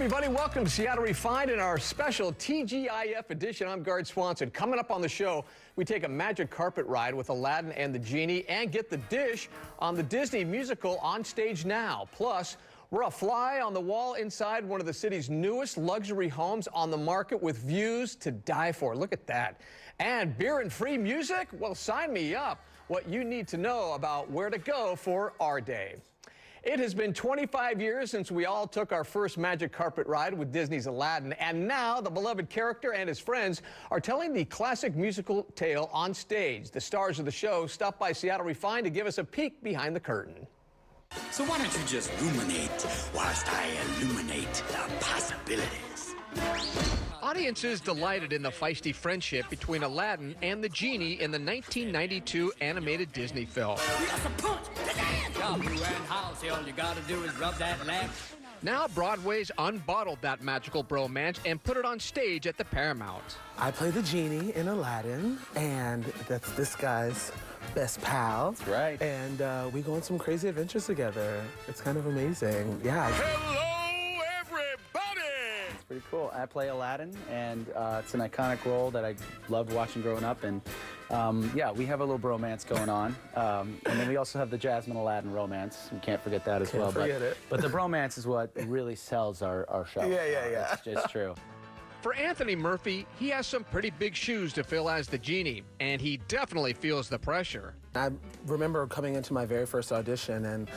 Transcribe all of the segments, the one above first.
everybody, welcome to Seattle Refined in our special TGIF edition. I'm Garth Swanson. Coming up on the show, we take a magic carpet ride with Aladdin and the Genie and get the dish on the Disney musical On Stage Now. Plus, we're a fly on the wall inside one of the city's newest luxury homes on the market with views to die for. Look at that. And beer and free music? Well, sign me up. What you need to know about where to go for our day. It has been 25 years since we all took our first magic carpet ride with Disney's Aladdin, and now the beloved character and his friends are telling the classic musical tale on stage. The stars of the show stopped by Seattle Refined to give us a peek behind the curtain. So why don't you just ruminate whilst I illuminate the possibilities? Audiences delighted in the feisty friendship between Aladdin and the Genie in the 1992 animated Disney film. All you gotta do is rub that leg. Now Broadway's unbottled that magical bromance and put it on stage at the Paramount. I play the Genie in Aladdin, and that's this guy's best pal. That's right. And we go on some crazy adventures together. It's kind of amazing. Yeah. Hello, everybody! It's pretty cool. I play Aladdin, and it's an iconic role that I loved watching growing up. And yeah, we have a little bromance going on. And then we also have the Jasmine Aladdin romance. We can't forget that as well. But the bromance is what really sells our show. Yeah. It's just true. For Anthony Murphy, he has some pretty big shoes to fill as the Genie, and he definitely feels the pressure. I remember coming into my very first audition, and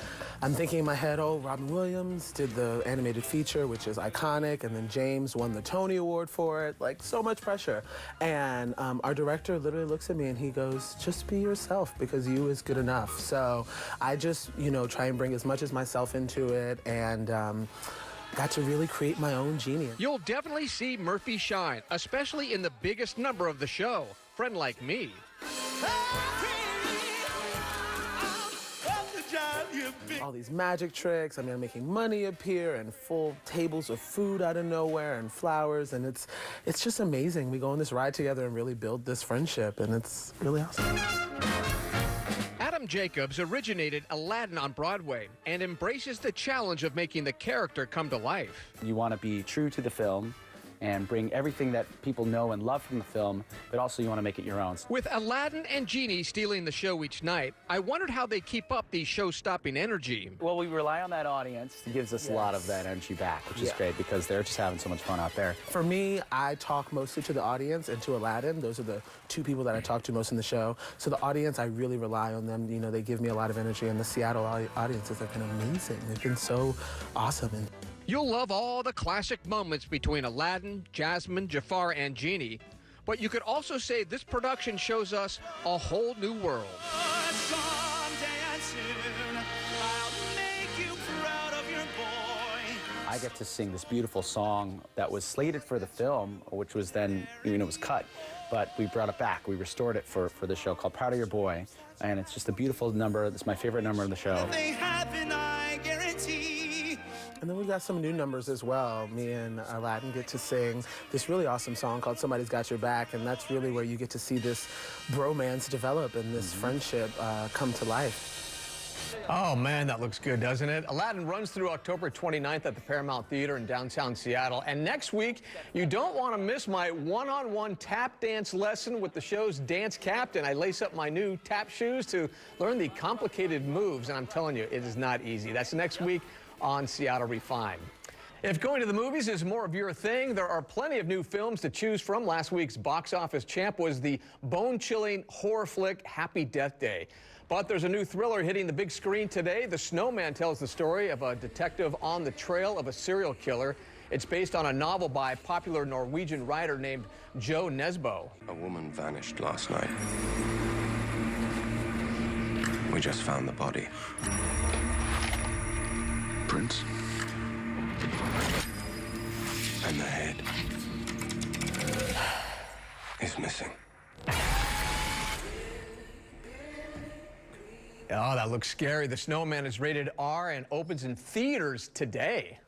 I'm thinking in my head, oh, Robin Williams did the animated feature, which is iconic, and then James won the Tony Award for it. Like, so much pressure. And our director literally looks at me and he goes, just be yourself, because you is good enough. So I just, try and bring as much as myself into it, and got to really create my own Genie. You'll definitely see Murphy shine, especially in the biggest number of the show, Friend Like Me. All these magic tricks. I mean, I'm making money appear and full tables of food out of nowhere and flowers, and it's just amazing. We go on this ride together and really build this friendship, and it's really awesome. Adam Jacobs originated Aladdin on Broadway and embraces the challenge of making the character come to life. You want to be true to the film and bring everything that people know and love from the film, but also you want to make it your own. With Aladdin and Genie stealing the show each night, I wondered how they keep up the show-stopping energy. Well, we rely on that audience. It gives us a lot of that energy back, which is great because they're just having so much fun out there. For me, I talk mostly to the audience and to Aladdin. Those are the two people that I talk to most in the show. So the audience, I really rely on them. They give me a lot of energy, and the Seattle audiences have been amazing. They've been so awesome. You'll love all the classic moments between Aladdin, Jasmine, Jafar, and Genie, but you could also say this production shows us a whole new world. I get to sing this beautiful song that was slated for the film, which was then, it was cut, but we brought it back. We restored it for the show called Proud of Your Boy, and it's just a beautiful number. It's my favorite number of the show. They happen, I guarantee. And then we got some new numbers as well. Me and Aladdin get to sing this really awesome song called Somebody's Got Your Back, and that's really where you get to see this bromance develop and this friendship come to life. Oh, man, that looks good, doesn't it? Aladdin runs through October 29th at the Paramount Theater in downtown Seattle. And next week, you don't want to miss my one-on-one tap dance lesson with the show's dance captain. I lace up my new tap shoes to learn the complicated moves, and I'm telling you, it is not easy. That's next week on Seattle Refined. If going to the movies is more of your thing, there are plenty of new films to choose from. Last week's box office champ was the bone-chilling horror flick Happy Death Day. But there's a new thriller hitting the big screen today. The Snowman tells the story of a detective on the trail of a serial killer. It's based on a novel by popular Norwegian writer named Jo Nesbø. A woman vanished last night. We just found the body. Prince. And the head is missing. Oh, that looks scary. The Snowman is rated R and opens in theaters today.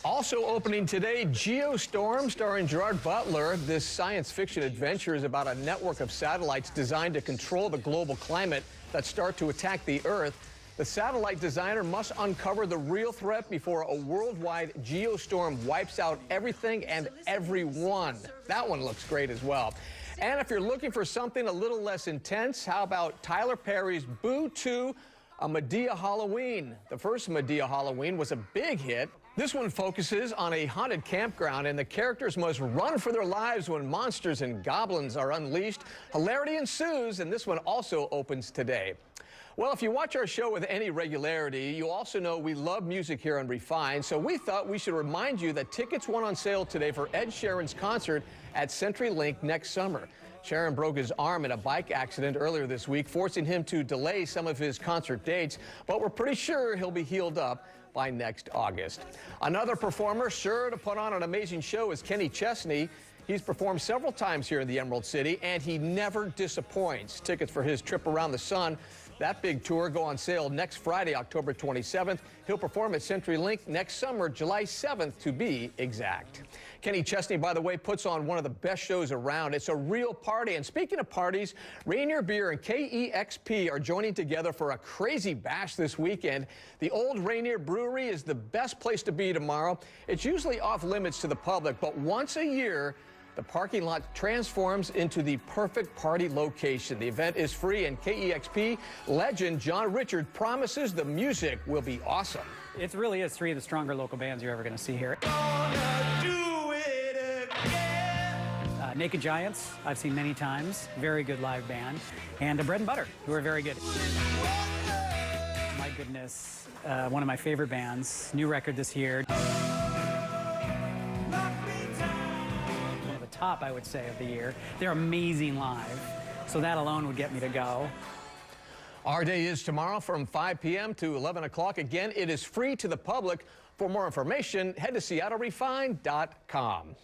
Also opening today, Geostorm, starring Gerard Butler. This science fiction adventure is about a network of satellites designed to control the global climate that start to attack the Earth. The satellite designer must uncover the real threat before a worldwide geostorm wipes out everything and everyone. That one looks great as well. And if you're looking for something a little less intense, how about Tyler Perry's Boo 2, A Madea Halloween? The first Madea Halloween was a big hit. This one focuses on a haunted campground, and the characters must run for their lives when monsters and goblins are unleashed. Hilarity ensues, and this one also opens today. Well, if you watch our show with any regularity, you also know we love music here on Refined, so we thought we should remind you that tickets went on sale today for Ed Sheeran's concert at CenturyLink next summer. Sheeran broke his arm in a bike accident earlier this week, forcing him to delay some of his concert dates, but we're pretty sure he'll be healed up by next August. Another performer sure to put on an amazing show is Kenny Chesney. He's performed several times here in the Emerald City, and he never disappoints. Tickets for his trip around the sun, that big tour, go on sale next Friday, October 27th. He'll perform at CenturyLink next summer, July 7th to be exact. Kenny Chesney, by the way, puts on one of the best shows around. It's a real party. And speaking of parties, Rainier Beer and KEXP are joining together for a crazy bash this weekend. The Old Rainier Brewery is the best place to be tomorrow. It's usually off limits to the public, but once a year, the parking lot transforms into the perfect party location. The event is free, and KEXP legend John Richard promises the music will be awesome. It really is three of the stronger local bands you're ever going to see here. Naked Giants, I've seen many times. Very good live band. And Bread and Butter, who are very good. My goodness, one of my favorite bands. New record this year. One of the top, I would say, of the year. They're amazing live. So that alone would get me to go. Our day is tomorrow from 5 p.m. to 11 o'clock. Again, it is free to the public. For more information, head to SeattleRefined.com.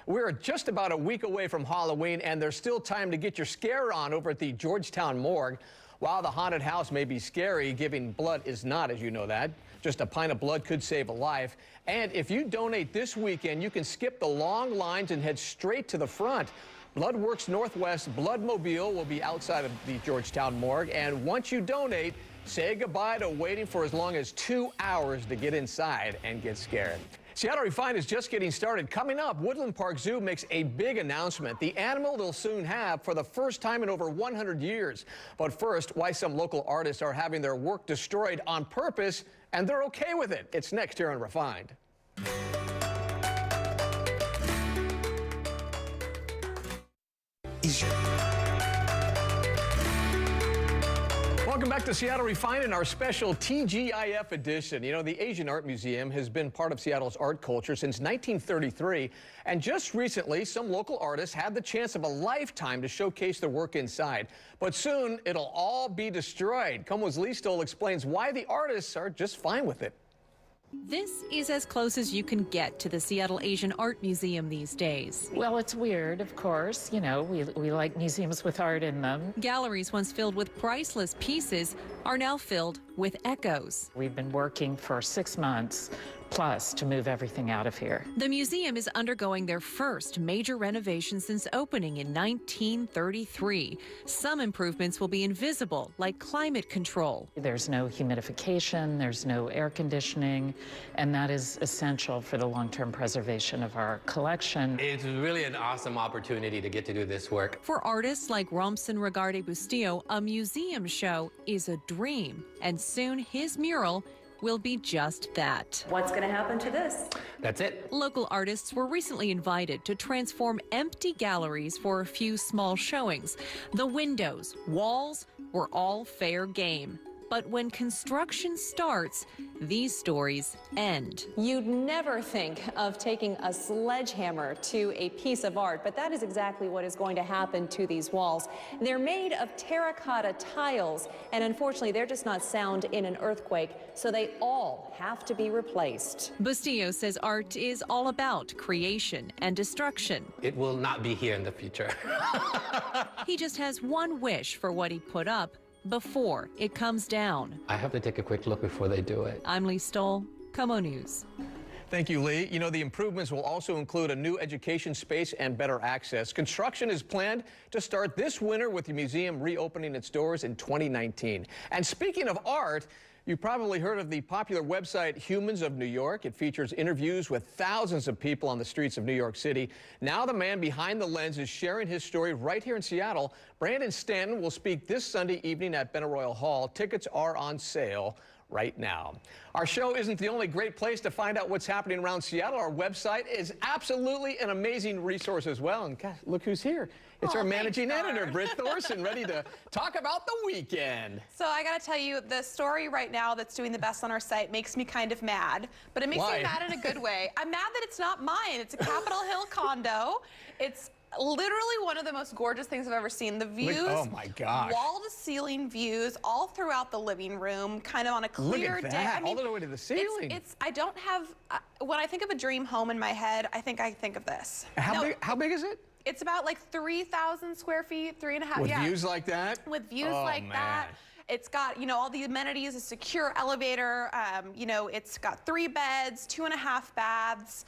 We're just about a week away from Halloween, and there's still time to get your scare on over at the Georgetown Morgue. While the haunted house may be scary, giving blood is not, as you know that. Just a pint of blood could save a life. And if you donate this weekend, you can skip the long lines and head straight to the front. Bloodworks Northwest Bloodmobile will be outside of the Georgetown Morgue, and once you donate, say goodbye to waiting for as long as 2 hours to get inside and get scared. Seattle Refined is just getting started. Coming up, Woodland Park Zoo makes a big announcement. The animal they'll soon have for the first time in over 100 years. But first, why some local artists are having their work destroyed on purpose, and they're okay with it. It's next here on Refined. Welcome back to Seattle Refined in our special TGIF edition. You know, the Asian Art Museum has been part of Seattle's art culture since 1933. And just recently, some local artists had the chance of a lifetime to showcase their work inside. But soon, it'll all be destroyed. KOMO's Lee Stoll explains why the artists are just fine with it. This is as close as you can get to the Seattle Asian Art Museum these days. Well, it's weird, of course. You know, we like museums with art in them. Galleries once filled with priceless pieces are now filled with echoes. We've been working for 6 months plus to move everything out of here. The museum is undergoing their first major renovation since opening in 1933. Some improvements will be invisible, like climate control. There's no humidification, there's no air conditioning, and that is essential for the long-term preservation of our collection. It's really an awesome opportunity to get to do this work. For artists like Romson Regarde Bustillo, a museum show is a dream, and soon his mural will be just that. What's going to happen to this? That's it. Local artists were recently invited to transform empty galleries for a few small showings. The windows, walls were all fair game. But when construction starts, these stories end. You'd never think of taking a sledgehammer to a piece of art, but that is exactly what is going to happen to these walls. They're made of terracotta tiles, and unfortunately, they're just not sound in an earthquake, so they all have to be replaced. Bustillo says art is all about creation and destruction. It will not be here in the future. He just has one wish for what he put up before it comes down. I have to take a quick look before they do it. I'm Lee Stoll, KOMO News. Thank you, Lee. You know, the improvements will also include a new education space and better access. Construction is planned to start this winter, with the museum reopening its doors in 2019. And speaking of art, You've probably heard of the popular website Humans of New York. It features interviews with thousands of people on the streets of New York City. Now the man behind the lens is sharing his story right here in Seattle. Brandon Stanton will speak this Sunday evening at Benaroya Hall. Tickets are on sale right now. Our show isn't the only great place to find out what's happening around Seattle. Our website is absolutely an amazing resource as well. And gosh, look who's here. It's our managing editor, Britt Thorson, ready to talk about the weekend. So I got to tell you, the story right now that's doing the best on our site makes me kind of mad, but it makes me mad in a good way. I'm mad that it's not mine. It's a Capitol Hill condo. It's literally one of the most gorgeous things I've ever seen. The views, oh my gosh, wall-to-ceiling views all throughout the living room, kind of on a clear Look at day. that, I mean, all the way to the ceiling. I don't have, when I think of a dream home in my head, I think of this. How big is it? It's about like 3,000 square feet, 3.5. With views like that? With views like that. It's got, you know, all the amenities, a secure elevator, you know, it's got 3 beds, 2.5 baths,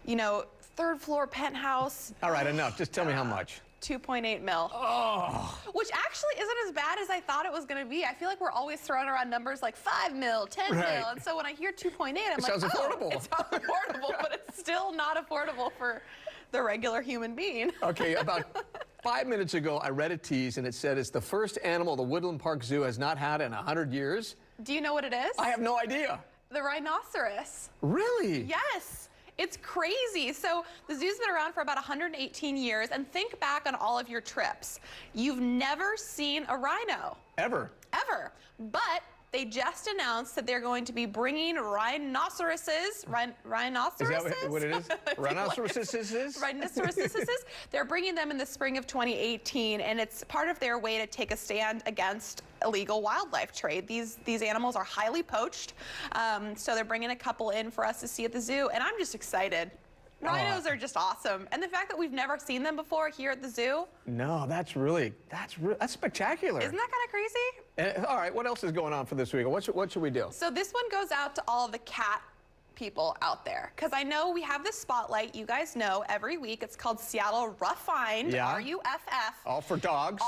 you know, 3rd floor penthouse. All right, enough. Just tell me how much. 2.8 mil. Oh. Which actually isn't as bad as I thought it was going to be. I feel like we're always throwing around numbers like 5 mil, 10 mil. And so when I hear 2.8, I'm like, sounds affordable. It sounds affordable, but it's still not affordable for the regular human being. Okay, about 5 minutes ago, I read a tease, and it said it's the first animal the Woodland Park Zoo has not had in 100 years. Do you know what it is? I have no idea. The rhinoceros. Really? Yes. It's crazy. So the zoo's been around for about 118 years, and think back on all of your trips. You've never seen a rhino. Ever. Ever. But they just announced that they're going to be bringing rhinoceroses. Rhinoceroses? Is that what it is? Rhinoceroses? Rhinoceroses. They're bringing them in the spring of 2018, and it's part of their way to take a stand against illegal wildlife trade. These animals are highly poached, so they're bringing a couple in for us to see at the zoo, and I'm just excited. Rhinos are just awesome, and the fact that we've never seen them before here at the zoo. No, that's spectacular. Isn't that kind of crazy? All right, what else is going on for this week? What should we do? So this one goes out to all the cat people out there, because I know we have this spotlight, you guys know, every week. It's called Seattle Refined, R-U-F-F. All for dogs.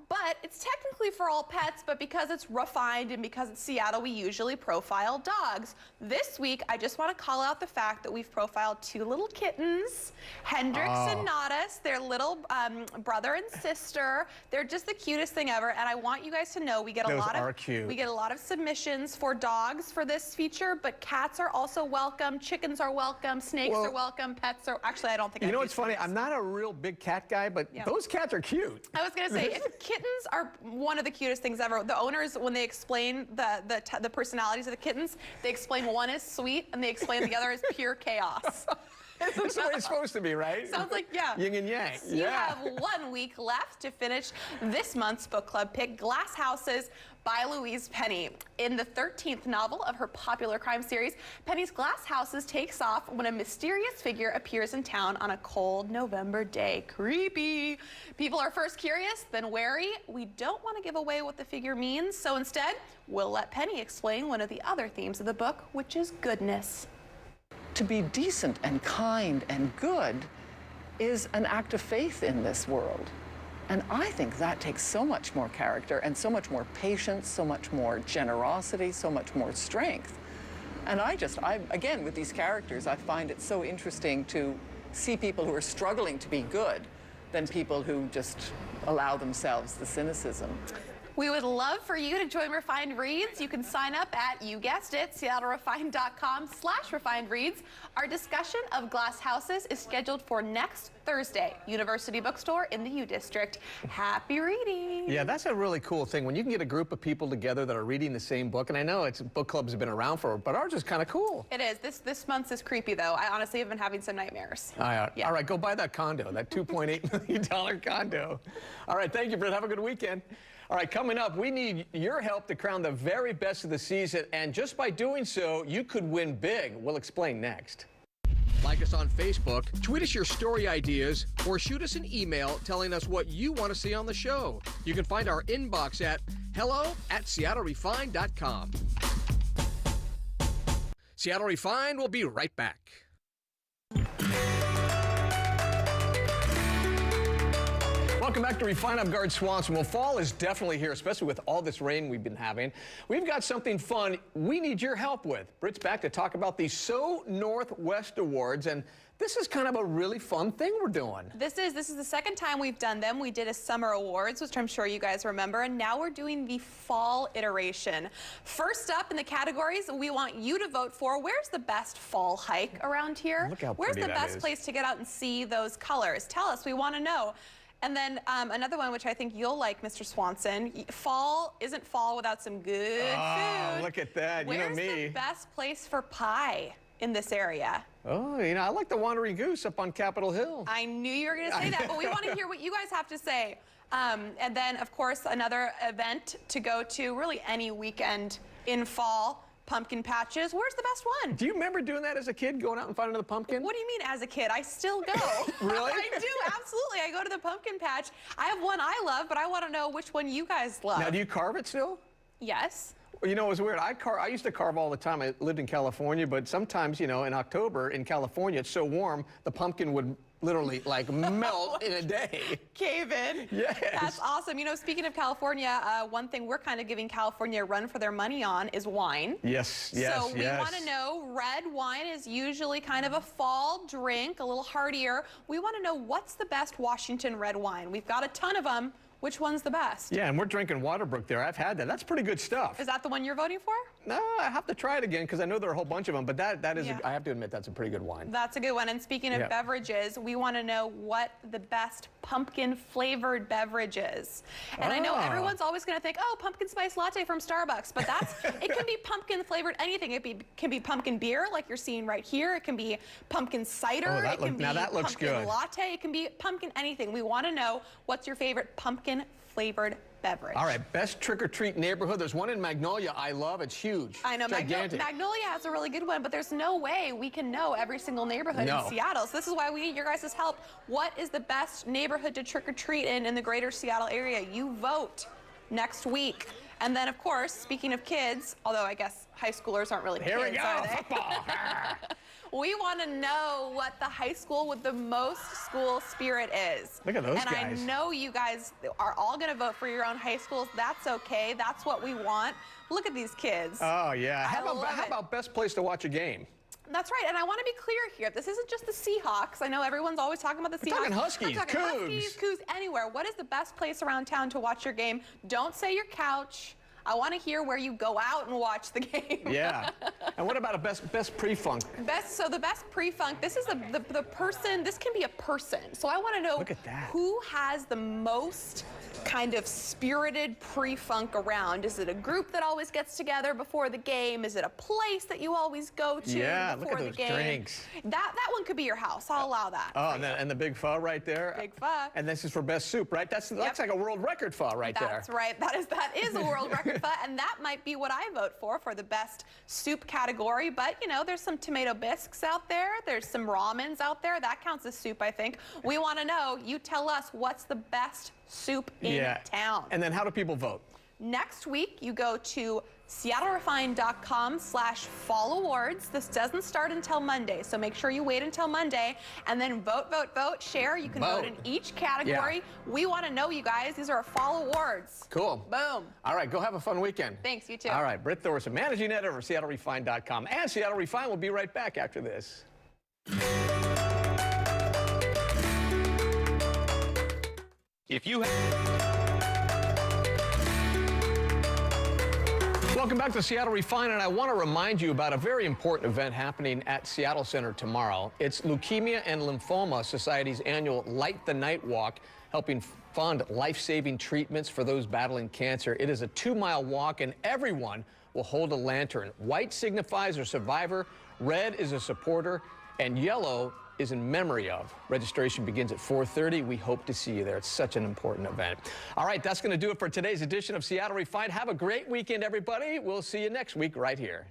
But it's technically for all pets, but because it's refined and because it's Seattle, we usually profile dogs. This week, I just want to call out the fact that we've profiled 2 little kittens, Hendrix and Nadas, their little brother and sister. They're just the cutest thing ever, and I want you guys to know we get a lot of submissions for dogs for this feature, but cats are also welcome, chickens are welcome, snakes are welcome, pets are, actually I don't think You know what's funny? I'm not a real big cat guy, but those cats are cute. I was gonna say, if kittens are one of the cutest things ever. The owners, when they explain the personalities of the kittens, they explain one is sweet and they explain the other is pure chaos. That's the way it's supposed to be, right? Sounds like, yeah. Yin and yang. So you have 1 week left to finish this month's book club pick, Glass Houses by Louise Penny. In the 13th novel of her popular crime series, Penny's Glass Houses takes off when a mysterious figure appears in town on a cold November day. Creepy. People are first curious, then wary. We don't want to give away what the figure means, so instead, we'll let Penny explain one of the other themes of the book, which is goodness. To be decent and kind and good is an act of faith in this world. And I think that takes so much more character and so much more patience, so much more generosity, so much more strength. And again, with these characters, I find it so interesting to see people who are struggling to be good than people who just allow themselves the cynicism. We would love for you to join Refined Reads. You can sign up at, you guessed it, seattlerefined.com/refinedreads. Our discussion of Glass Houses is scheduled for next Thursday, University Bookstore in the U District. Happy reading. Yeah, that's a really cool thing when you can get a group of people together that are reading the same book. And I know book clubs have been around but ours is kind of cool. It is. This month's is creepy, though. I honestly have been having some nightmares. All right, go buy that condo, that $2.8 million condo. All right, thank you, Britt. Have a good weekend. All right, coming up, we need your help to crown the very best of the season, and just by doing so, you could win big. We'll explain next. Like us on Facebook, tweet us your story ideas, or shoot us an email telling us what you want to see on the show. You can find our inbox at hello@seattlerefined.com. Seattle Refined will be right back. Welcome back to Refine. I'm Guard Swanson. Well, fall is definitely here, especially with all this rain we've been having. We've got something fun we need your help with. Britt's back to talk about the So Northwest Awards, and this is kind of a really fun thing we're doing. This is the second time we've done them. We did a summer awards, which I'm sure you guys remember, and now we're doing the fall iteration. First up in the categories, we want you to vote for where's the best fall hike around here? Look how where's pretty the that best is. place to get out and see those colors? Tell us, we want to know. And then another one, which I think you'll like, Mr. Swanson. Fall isn't fall without some good food. Look at that. You know me. Where's the best place for pie in this area? Oh, you know, I like the Wandering Goose up on Capitol Hill. I knew you were going to say that, but we want to hear what you guys have to say. And then, of course, another event to go to, really any weekend in fall. Pumpkin patches. Where's the best one? Do you remember doing that as a kid, going out and finding the pumpkin? What do you mean as a kid? I still go. Really? I do, absolutely. I go to the pumpkin patch. I have one I love, but I want to know which one you guys love. Now, do you carve it still? Yes. You know, it was weird. I used to carve all the time. I lived in California, but sometimes, you know, in October in California, it's so warm, the pumpkin would literally like melt in a day. Cave in. Yes. That's awesome. You know, speaking of California, one thing we're kind of giving California a run for their money on is wine. Yes, So we want to know, red wine is usually kind of a fall drink, a little heartier. We want to know what's the best Washington red wine. We've got a ton of them. Which one's the best? Yeah, and we're drinking Waterbrook there. I've had that. That's pretty good stuff. Is that the one you're voting for? No, I have to try it again because I know there are a whole bunch of them, but that is, I have to admit, that's a pretty good wine. That's a good one. And speaking of beverages, we want to know what the best pumpkin flavored beverage is. And I know everyone's always going to think, oh, pumpkin spice latte from Starbucks, but that's, it can be pumpkin flavored anything. It can be pumpkin beer like you're seeing right here. It can be pumpkin cider. It can be pumpkin latte. It can be pumpkin anything. We want to know what's your favorite pumpkin flavored beverage. All right, best trick-or-treat neighborhood. There's one in Magnolia I love. It's huge. I know, gigantic. Magnolia has a really good one, but there's no way we can know every single neighborhood in Seattle. So this is why we need your guys' help. What is the best neighborhood to trick-or-treat in the greater Seattle area? You vote next week. And then, of course, speaking of kids, although I guess high schoolers aren't really kids, are they? Football. We want to know what the high school with the most school spirit is. Look at those guys. And I know you guys are all going to vote for your own high schools. That's okay. That's what we want. Look at these kids. Oh, yeah. How about best place to watch a game? That's right, and I want to be clear here. This isn't just the Seahawks. I know everyone's always talking about the Seahawks. Talking Huskies, I'm talking Huskies, Cougs, anywhere. What is the best place around town to watch your game? Don't say your couch. I want to hear where you go out and watch the game. Yeah. And what about a best pre-funk? So the best pre-funk, this is the person, this can be a person. So I want to know who has the most kind of spirited pre-funk around. Is it a group that always gets together before the game? Is it a place that you always go to before the game? Drinks. That one could be your house. I'll allow that. Oh, and the big pho right there. Big pho. And this is for best soup, right? That's like a world record pho right there. That's right. That is a world record pho, and that might be what I vote for the best soup category. But you know, there's some tomato bisques out there. There's some ramens out there. That counts as soup, I think. We want to know. You tell us what's the best soup in town. And then how do people vote? Next week, you go to SeattleRefined.com/fall awards. This doesn't start until Monday, so make sure you wait until Monday and then vote, share. You can vote in each category. Yeah. We want to know, you guys. These are our fall awards. Cool. Boom. All right, go have a fun weekend. Thanks, you too. All right, Britt Thorson, managing editor of SeattleRefined.com. And Seattle Refined will be right back after this. If you Welcome back to Seattle Refined, and I want to remind you about a very important event happening at Seattle Center tomorrow. It's Leukemia and Lymphoma Society's annual Light the Night Walk, helping fund life-saving treatments for those battling cancer. It is a 2-mile walk, and everyone will hold a lantern. White signifies a survivor, red is a supporter, and yellow is in memory of. Registration begins at 4:30. We hope to see you there. It's such an important event. All right, that's going to do it for today's edition of Seattle Refined. Have a great weekend, everybody. We'll see you next week right here.